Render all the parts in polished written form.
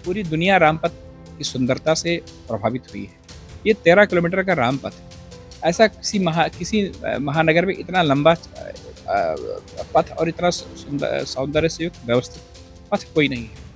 पूरी दुनिया रामपथ की सुंदरता से प्रभावित हुई है। ये 13 किलोमीटर का रामपथ है। ऐसा किसी महानगर में इतना लंबा पथ और इतना सौंदर्य से युक्त व्यवस्थित पथ कोई नहीं है।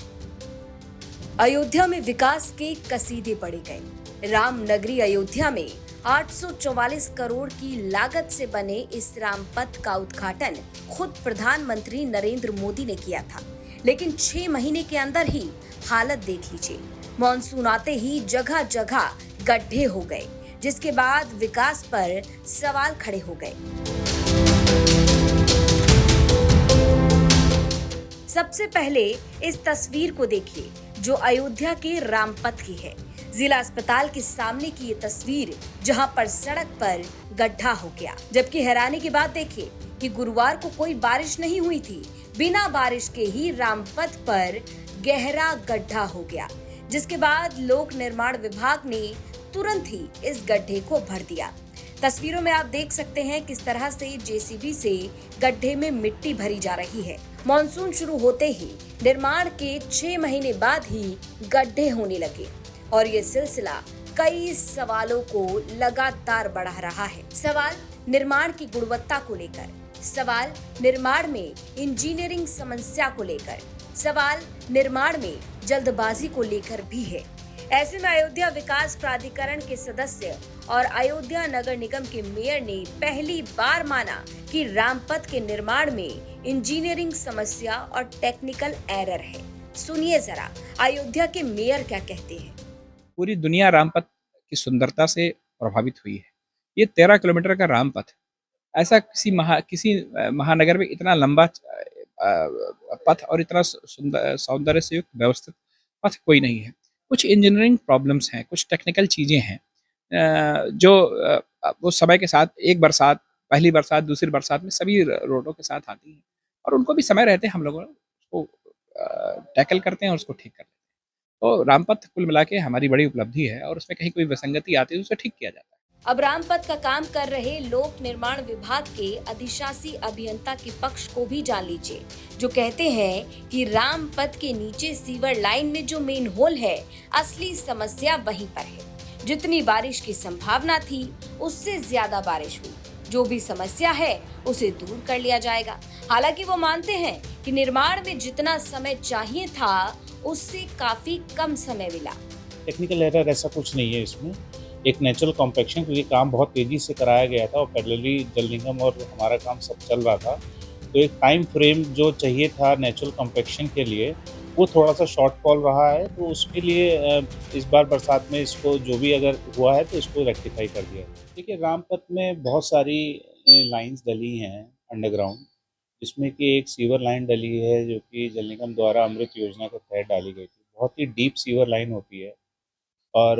अयोध्या में विकास के कसीदे पढ़े गए। राम नगरी अयोध्या में 844 करोड़ की लागत से बने इस रामपथ का उद्घाटन खुद प्रधानमंत्री नरेंद्र मोदी ने किया था, लेकिन 6 महीने के अंदर ही हालत देख लीजिए। मॉनसून आते ही जगह जगह गड्ढे हो गए, जिसके बाद विकास पर सवाल खड़े हो गए। सबसे पहले इस तस्वीर को देखिए जो अयोध्या के रामपथ की है। जिला अस्पताल के सामने की ये तस्वीर, जहां पर सड़क पर गड्ढा हो गया। जबकि हैरानी की बात देखिए कि गुरुवार को कोई बारिश नहीं हुई थी, बिना बारिश के ही रामपथ पर गहरा गड्ढा हो गया, जिसके बाद लोक निर्माण विभाग ने तुरंत ही इस गड्ढे को भर दिया। तस्वीरों में आप देख सकते हैं किस तरह से जेसीबी से गड्ढे में मिट्टी भरी जा रही है। मॉनसून शुरू होते ही निर्माण के 6 महीने बाद ही गड्ढे होने लगे और ये सिलसिला कई सवालों को लगातार बढ़ा रहा है। सवाल निर्माण की गुणवत्ता को लेकर, सवाल निर्माण में इंजीनियरिंग समस्या को लेकर, सवाल निर्माण में जल्दबाजी को लेकर भी है। ऐसे में अयोध्या विकास प्राधिकरण के सदस्य और अयोध्या नगर निगम के मेयर ने पहली बार माना कि रामपथ के निर्माण में इंजीनियरिंग समस्या और टेक्निकल एरर है। सुनिए जरा अयोध्या के मेयर क्या कहते हैं। पूरी दुनिया रामपथ की सुंदरता से प्रभावित हुई है। ये 13 किलोमीटर का रामपथ है। ऐसा किसी महानगर में इतना लंबा पथ और इतना सौंदर्य से युक्त व्यवस्थित पथ कोई नहीं है। कुछ इंजीनियरिंग प्रॉब्लम्स हैं, कुछ टेक्निकल चीज़ें हैं जो वो समय के साथ एक बरसात, पहली बरसात, दूसरी बरसात में सभी रोडों के साथ आती हैं और उनको भी समय रहते हम लोग उसको टैकल करते हैं और उसको ठीक करते हैं। तो रामपथ कुल मिला के हमारी बड़ी उपलब्धि है और उसमें कहीं कोई विसंगति आती है तो उसे ठीक किया जाता है। अब रामपथ का काम कर रहे लोक निर्माण विभाग के अधिशासी अभियंता के पक्ष को भी जान लीजिए, जो कहते हैं कि रामपथ के नीचे सीवर लाइन में जो मेन होल है, असली समस्या वहीं पर है। जितनी बारिश की संभावना थी उससे ज्यादा बारिश हुई। जो भी समस्या है उसे दूर कर लिया जाएगा। हालांकि वो मानते हैं कि निर्माण में जितना समय चाहिए था उससे काफी कम समय मिला। टेक्निकल एरर ऐसा कुछ नहीं है इसमें, एक नेचुरल कॉम्पैक्शन, क्योंकि काम बहुत तेज़ी से कराया गया था और पैरेलली जल निगम और हमारा काम सब चल रहा था, तो एक टाइम फ्रेम जो चाहिए था नेचुरल कॉम्पैक्शन के लिए वो थोड़ा सा शॉर्टफॉल रहा है। तो उसके लिए इस बार बरसात में इसको जो भी अगर हुआ है तो इसको रेक्टिफाई कर दिया। देखिए रामपथ में बहुत सारी लाइंस डली हैं अंडरग्राउंड, जिसमें कि एक सीवर लाइन डली है जो कि जल निगम द्वारा अमृत योजना के तहत डाली गई थी। बहुत ही डीप सीवर लाइन होती है और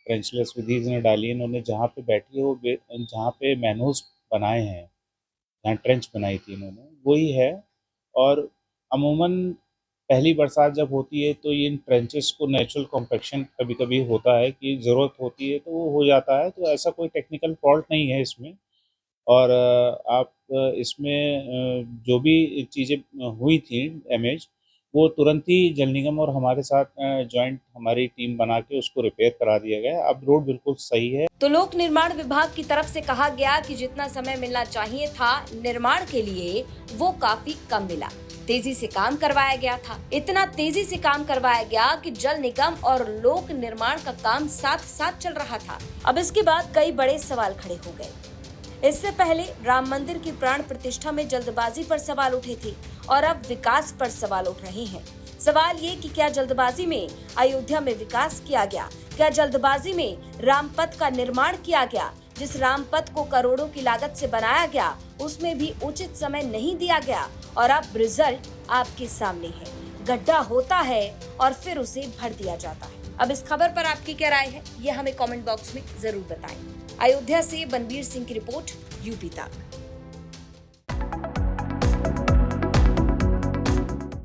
ट्रेंचलेस विधि ने डाली। इन्होंने जहाँ पे बैठी है वो जहाँ पे मैनहोल्स बनाए हैं, जहाँ ट्रेंच बनाई थी इन्होंने, वही है। और अमूमन पहली बरसात जब होती है तो इन ट्रेंचेस को नेचुरल कॉम्पैक्शन कभी कभी होता है कि ज़रूरत होती है तो वो हो जाता है। तो ऐसा कोई टेक्निकल फॉल्ट नहीं है इसमें। और आप इसमें जो भी चीज़ें हुई थी डैमेज, वो तुरंत ही जल निगम और हमारे साथ जॉइंट हमारी टीम बना के उसको रिपेयर करा दिया गया। अब रोड बिल्कुल सही है। तो लोक निर्माण विभाग की तरफ से कहा गया कि जितना समय मिलना चाहिए था निर्माण के लिए वो काफी कम मिला। तेजी से काम करवाया गया था। इतना तेजी से काम करवाया गया कि जल निगम और लोक निर्माण का काम साथ साथ चल रहा था। अब इसके बाद कई बड़े सवाल खड़े हो गए। इससे पहले राम मंदिर की प्राण प्रतिष्ठा में जल्दबाजी पर सवाल उठे थे और अब विकास पर सवाल उठ रहे हैं। सवाल ये कि क्या जल्दबाजी में अयोध्या में विकास किया गया? क्या जल्दबाजी में रामपथ का निर्माण किया गया? जिस रामपथ को करोड़ों की लागत से बनाया गया उसमें भी उचित समय नहीं दिया गया और अब रिजल्ट आपके सामने है। गड्ढा होता है और फिर उसे भर दिया जाता है। अब इस खबर पर आपकी क्या राय है, ये हमें कमेंट बॉक्स में जरूर बताएं। अयोध्या से बनबीर सिंह की रिपोर्ट, यूपी तक।